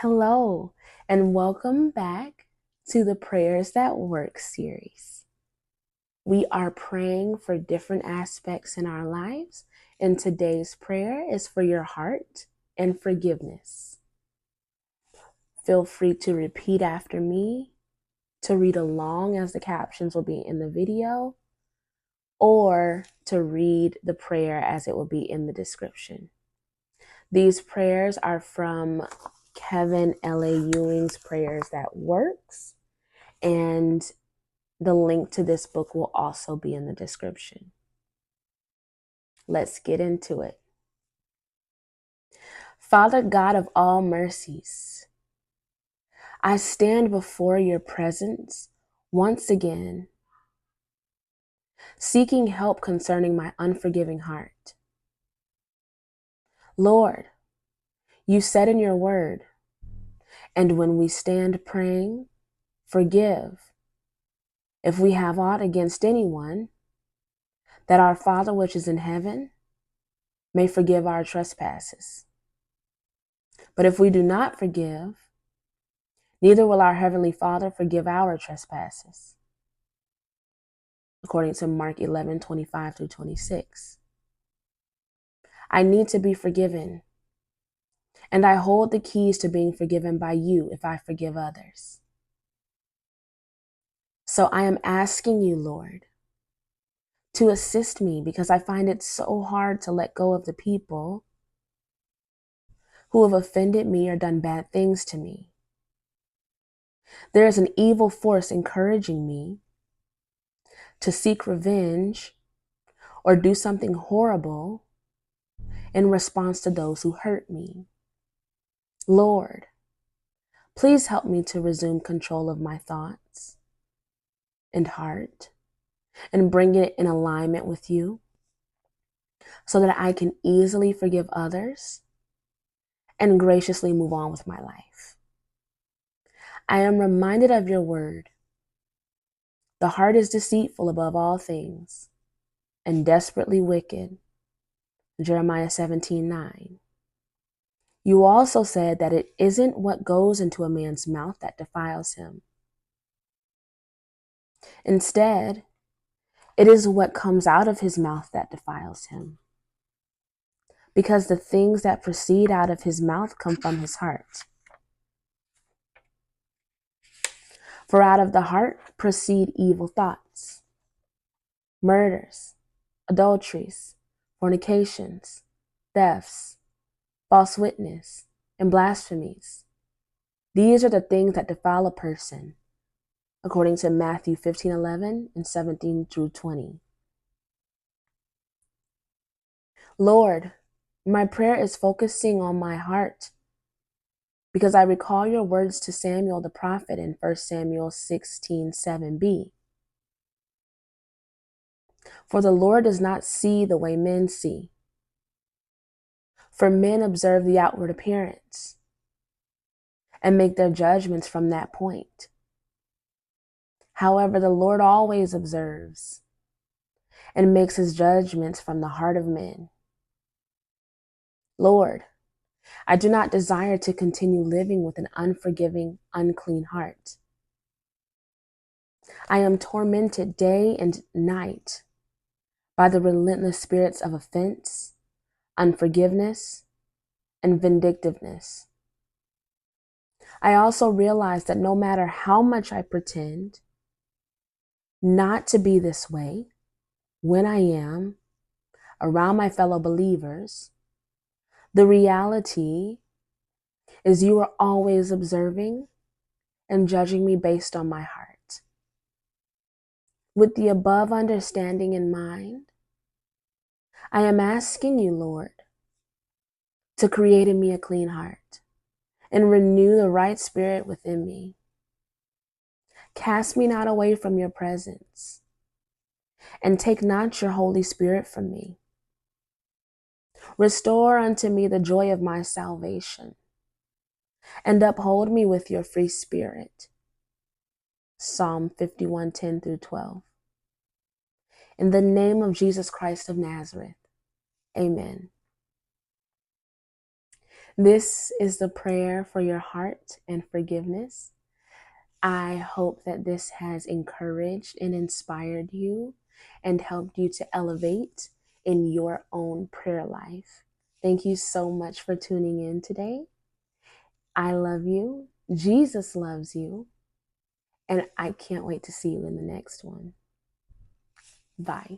Hello, and welcome back to the Prayers That Work series. We are praying for different aspects in our lives, and today's prayer is for your heart and forgiveness. Feel free to repeat after me, to read along as the captions will be in the video, or to read the prayer as it will be in the description. These prayers are from Kevin L.A. Ewing's Prayers That Works, and the link to this book will also be in the description. Let's get into it. Father God of all mercies, I stand before your presence once again, seeking help concerning my unforgiving heart. Lord, you said in your word, and when we stand praying, forgive if we have aught against anyone, that our Father which is in heaven may forgive our trespasses. But if we do not forgive, neither will our Heavenly Father forgive our trespasses. According to Mark 11:25-26. I need to be forgiven, and I hold the keys to being forgiven by you if I forgive others. So I am asking you, Lord, to assist me because I find it so hard to let go of the people who have offended me or done bad things to me. There is an evil force encouraging me to seek revenge or do something horrible in response to those who hurt me. Lord, please help me to resume control of my thoughts and heart and bring it in alignment with you so that I can easily forgive others and graciously move on with my life. I am reminded of your word. The heart is deceitful above all things and desperately wicked. Jeremiah 17:9. You also said that it isn't what goes into a man's mouth that defiles him. Instead, it is what comes out of his mouth that defiles him. Because the things that proceed out of his mouth come from his heart. For out of the heart proceed evil thoughts, murders, adulteries, fornications, thefts, false witness, and blasphemies. These are the things that defile a person, according to Matthew 15:11 and 17-20. Lord, my prayer is focusing on my heart because I recall your words to Samuel the prophet in 1 Samuel 16:7b. For the Lord does not see the way men see. For men observe the outward appearance and make their judgments from that point. However, the Lord always observes and makes his judgments from the heart of men. Lord, I do not desire to continue living with an unforgiving, unclean heart. I am tormented day and night by the relentless spirits of offense, unforgiveness, and vindictiveness. I also realize that no matter how much I pretend not to be this way, when I am around my fellow believers, the reality is you are always observing and judging me based on my heart. With the above understanding in mind, I am asking you, Lord, to create in me a clean heart and renew the right spirit within me. Cast me not away from your presence, and take not your Holy Spirit from me. Restore unto me the joy of my salvation, and uphold me with your free spirit. Psalm 51:10-12. In the name of Jesus Christ of Nazareth, amen. This is the prayer for your heart and forgiveness. I hope that this has encouraged and inspired you and helped you to elevate in your own prayer life. Thank you so much for tuning in today. I love you. Jesus loves you. And I can't wait to see you in the next one. Bye.